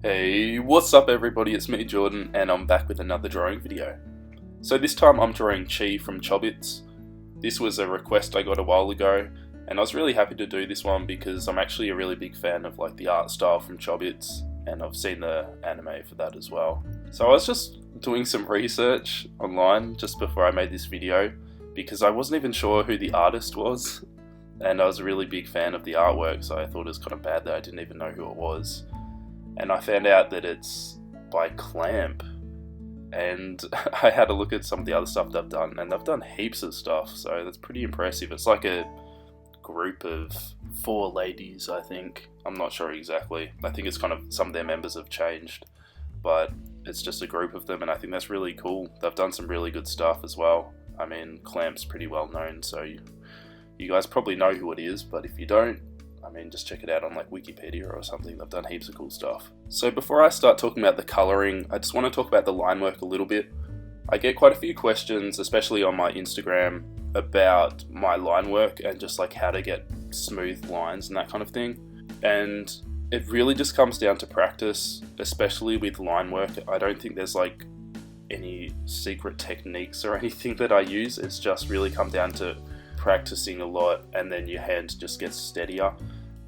Hey, what's up everybody, it's me Jordan and I'm back with another drawing video. So this time I'm drawing Chii from Chobits. This was a request I got a while ago and I was really happy to do this one because I'm actually a really big fan of like the art style from Chobits and I've seen the anime for that as well. So I was just doing some research online just before I made this video because I wasn't even sure who the artist was and I was a really big fan of the artwork, so I thought it was kind of bad that I didn't even know who it was. And I found out that it's by Clamp, and I had a look at some of the other stuff they've done, and they've done heaps of stuff, so that's pretty impressive. It's like a group of 4 ladies, I think. I'm not sure exactly. I think it's kind of, some of their members have changed, but it's just a group of them, and I think that's really cool. They've done some really good stuff as well. I mean, Clamp's pretty well known, so you guys probably know who it is, but if you don't, I mean, just check it out on like Wikipedia or something. They've done heaps of cool stuff. So before I start talking about the colouring, I just want to talk about the line work a little bit. I get quite a few questions, especially on my Instagram, about my line work and just like how to get smooth lines and that kind of thing. And it really just comes down to practice, especially with line work. I don't think there's like any secret techniques or anything that I use. It's just really come down to practicing a lot and then your hand just gets steadier.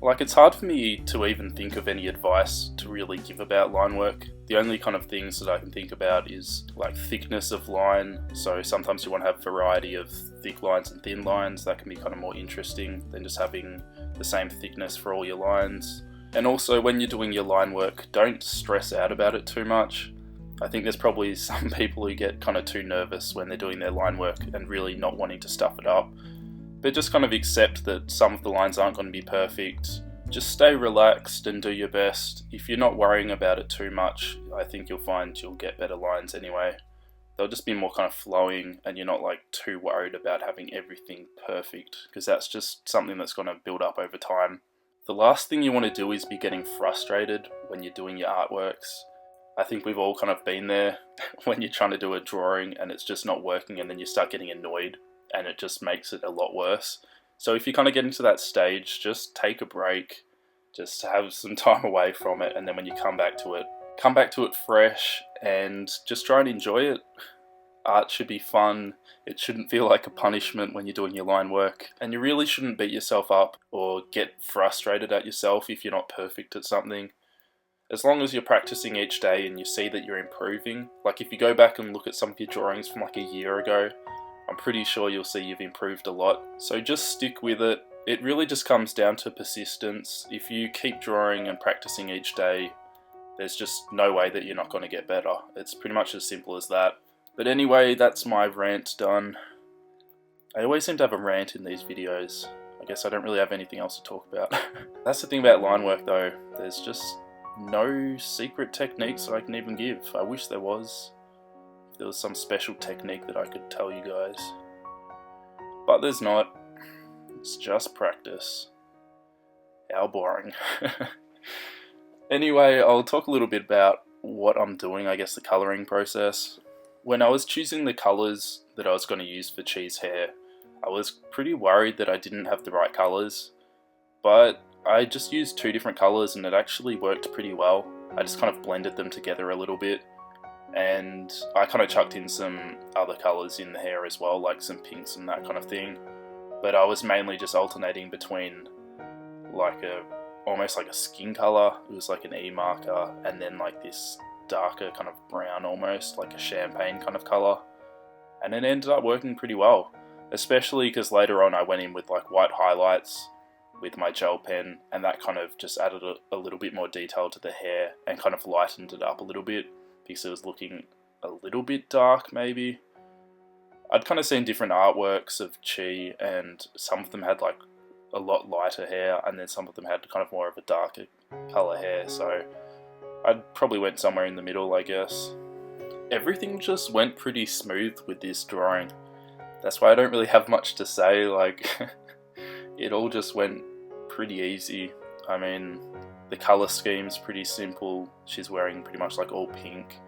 Like, it's hard for me to even think of any advice to really give about line work. The only kind of things that I can think about is like thickness of line. So sometimes you want to have variety of thick lines and thin lines. That can be kind of more interesting than just having the same thickness for all your lines. And also when you're doing your line work, don't stress out about it too much. I think there's probably some people who get kind of too nervous when they're doing their line work and really not wanting to stuff it up. But just kind of accept that some of the lines aren't going to be perfect. Just stay relaxed and do your best. If you're not worrying about it too much, I think you'll find you'll get better lines anyway. They'll just be more kind of flowing and you're not like too worried about having everything perfect, because that's just something that's going to build up over time. The last thing you want to do is be getting frustrated when you're doing your artworks. I think we've all kind of been there when you're trying to do a drawing and it's just not working and then you start getting annoyed. And it just makes it a lot worse. So if you kind of get into that stage, just take a break, just have some time away from it, and then when you come back to it fresh and just try and enjoy it. Art should be fun. It shouldn't feel like a punishment when you're doing your line work, and you really shouldn't beat yourself up or get frustrated at yourself if you're not perfect at something. As long as you're practicing each day and you see that you're improving, like if you go back and look at some of your drawings from like a year ago, I'm pretty sure you'll see you've improved a lot. So just stick with it. It really just comes down to persistence. If you keep drawing and practicing each day, there's just no way that you're not going to get better. It's pretty much as simple as that. But anyway, that's my rant done. I always seem to have a rant in these videos. I guess I don't really have anything else to talk about. That's the thing about line work though. There's just no secret techniques I can even give. I wish there was. There was some special technique that I could tell you guys, but there's not. It's just practice. How boring. Anyway, I'll talk a little bit about what I'm doing, I guess the colouring process. When I was choosing the colours that I was going to use for Chii's hair, I was pretty worried that I didn't have the right colours, but I just used 2 different colours and it actually worked pretty well. I just kind of blended them together a little bit. And I kind of chucked in some other colours in the hair as well, like some pinks and that kind of thing. But I was mainly just alternating between like almost like a skin colour, it was like an E marker, and then like this darker kind of brown almost, like a champagne kind of colour. And it ended up working pretty well, especially because later on I went in with like white highlights with my gel pen, and that kind of just added a little bit more detail to the hair and kind of lightened it up a little bit, because it was looking a little bit dark maybe. I'd kind of seen different artworks of Chii and some of them had like a lot lighter hair and then some of them had kind of more of a darker colour hair, so I'd probably went somewhere in the middle, I guess. Everything just went pretty smooth with this drawing. That's why I don't really have much to say, like it all just went pretty easy. I mean, the colour scheme's pretty simple. She's wearing pretty much like all pink.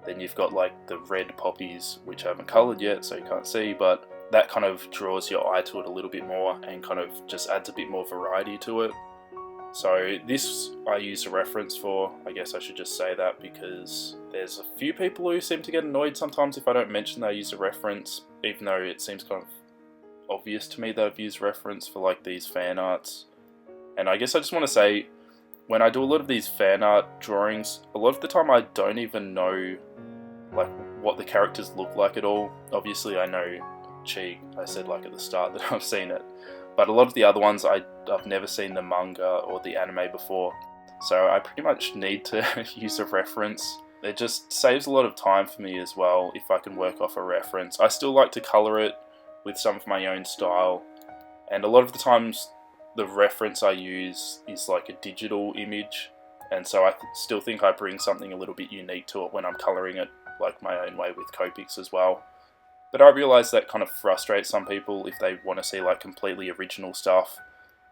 Then you've got like the red poppies, which I haven't coloured yet so you can't see, but that kind of draws your eye to it a little bit more and kind of just adds a bit more variety to it. So this I use a reference for. I guess I should just say that because there's a few people who seem to get annoyed sometimes if I don't mention that I use a reference, even though it seems kind of obvious to me that I've used reference for like these fan arts. And I guess I just want to say, when I do a lot of these fan art drawings, a lot of the time I don't even know like what the characters look like at all. Obviously I know Chii, I said like at the start that I've seen it, but a lot of the other ones I've never seen the manga or the anime before, so I pretty much need to use a reference. It just saves a lot of time for me as well if I can work off a reference. I still like to colour it with some of my own style, and a lot of the times the reference I use is like a digital image, and so I still think I bring something a little bit unique to it when I'm colouring it like my own way with Copics as well. But I realise that kind of frustrates some people if they want to see like completely original stuff.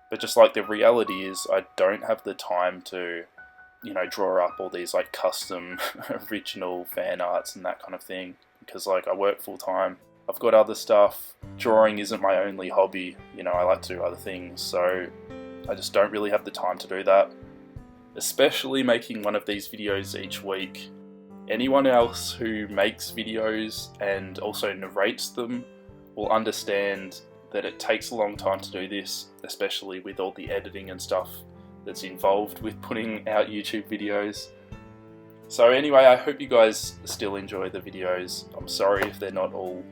But just like the reality is, I don't have the time to, you know, draw up all these like custom original fan arts and that kind of thing, because like I work full time. I've got other stuff. Drawing isn't my only hobby, you know, I like to do other things, so I just don't really have the time to do that. Especially making one of these videos each week. Anyone else who makes videos and also narrates them will understand that it takes a long time to do this, especially with all the editing and stuff that's involved with putting out YouTube videos. So anyway, I hope you guys still enjoy the videos. I'm sorry if they're not all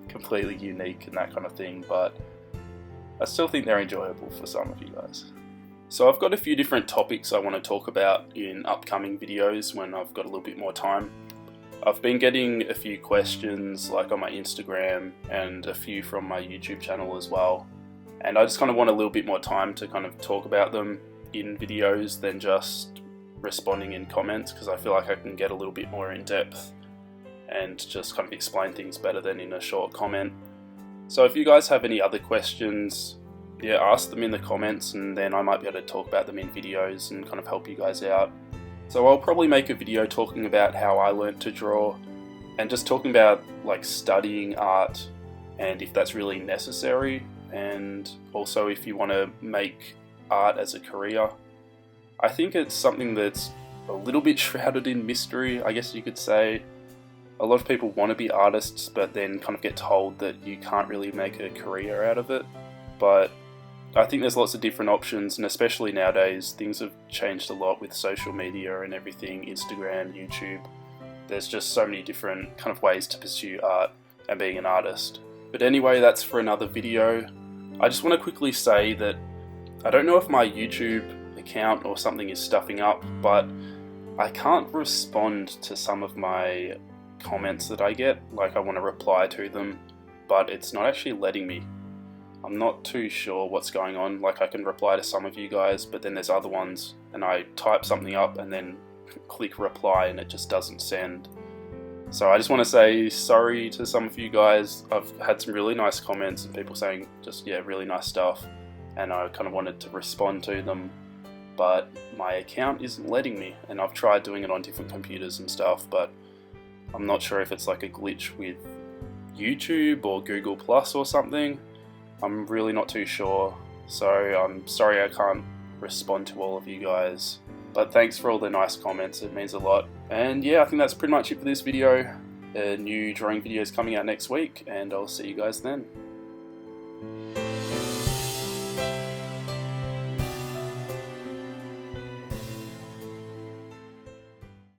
completely unique and that kind of thing, but I still think they're enjoyable for some of you guys. So I've got a few different topics I want to talk about in upcoming videos when I've got a little bit more time. I've been getting a few questions like on my Instagram and a few from my YouTube channel as well, and I just kind of want a little bit more time to kind of talk about them in videos than just responding in comments, because I feel like I can get a little bit more in depth and just kind of explain things better than in a short comment. So if you guys have any other questions, yeah, ask them in the comments and then I might be able to talk about them in videos and kind of help you guys out. So I'll probably make a video talking about how I learnt to draw and just talking about like studying art and if that's really necessary, and also if you want to make art as a career. I think it's something that's a little bit shrouded in mystery, I guess you could say. A lot of people want to be artists but then kind of get told that you can't really make a career out of it. But I think there's lots of different options, and especially nowadays things have changed a lot with social media and everything, Instagram, YouTube. There's just so many different kind of ways to pursue art and being an artist. But anyway, that's for another video. I just want to quickly say that I don't know if my YouTube account or something is stuffing up, but I can't respond to some of my comments that I get. Like I want to reply to them, but it's not actually letting me. I'm not too sure what's going on. Like I can reply to some of you guys, but then there's other ones and I type something up and then click reply and it just doesn't send. So I just want to say sorry to some of you guys. I've had some really nice comments and people saying just, yeah, really nice stuff, and I kind of wanted to respond to them, but my account isn't letting me, and I've tried doing it on different computers and stuff, but I'm not sure if it's like a glitch with YouTube or Google Plus or something. I'm really not too sure, so I'm sorry I can't respond to all of you guys. But thanks for all the nice comments, it means a lot. And yeah, I think that's pretty much it for this video. A new drawing video is coming out next week, and I'll see you guys then.